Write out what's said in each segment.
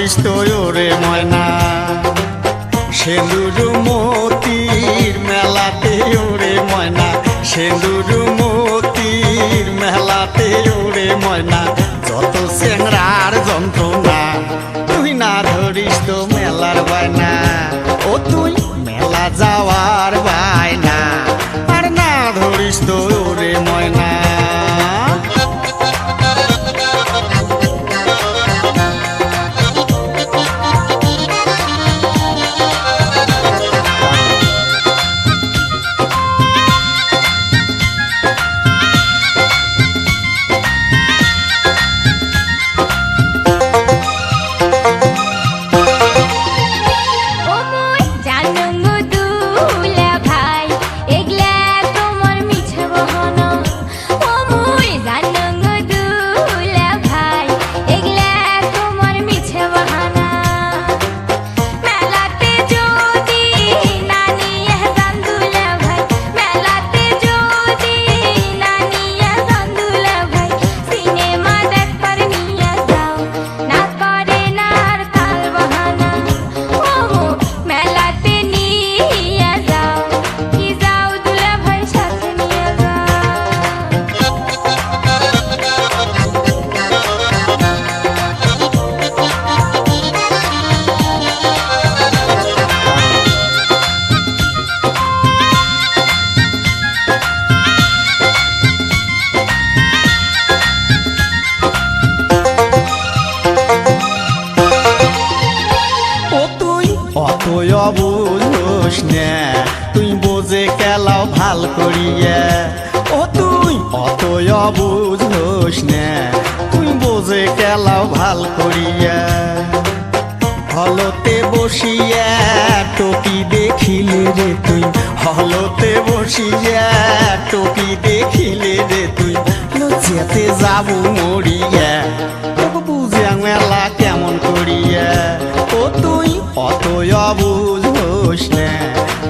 ধরিস তো ওরে ময়না সেন্দুর মতির মেলাতে ওরে ময়না সেন্দুর মতির মেলাতে ওরে ময়না যত চেংড়ার যন্ত্রণা তুই না ধরিস তো মেলার বায়না ও তুই মেলা যাওয়ার বায়না আর না ধরিস তো ওরে ময়না অতই অবুঝোস না তুই বোঝে কেলাও ভাল করিয়া ও তুই অতই অবুঝোস না তুই বোঝে কেলাও ভাল করিয়া হলতে বসিয়া টপি দেখিলে রে তুই হলতে বসিয়া টপি দেখিলে রে তুই লজ্জাতে যাবো মরিয়া তোকে বুঝিয়া মেলা কেমন করিয়া ও তুই অতই অবুঝোস না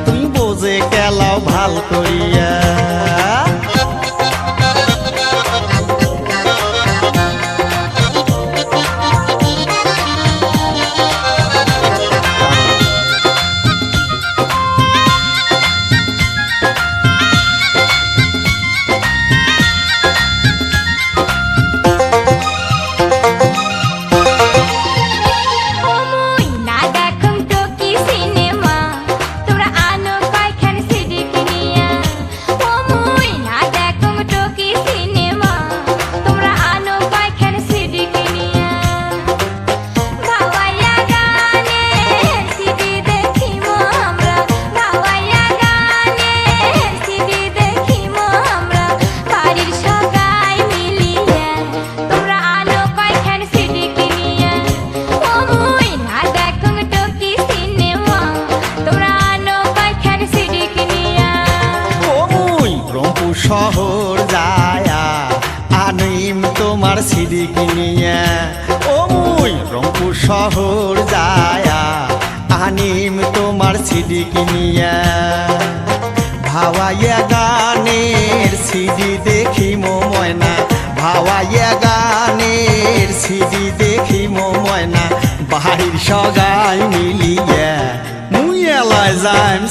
তুই বোঝে কেলাও ভাল করিয়া শহর যায়া আনিম তোমার সিডি কিনিয়া ও মুই রংপুর শহর যায়া আনিম তোমার সিডি কিনিয়া ভাওয়াইয়া গানের সিডি দেখি ময়না ভাওয়াইয়া গানের সিডি দেখি ময়না বাড়ির সগাই মিলিয়া মুই এলায় যাইম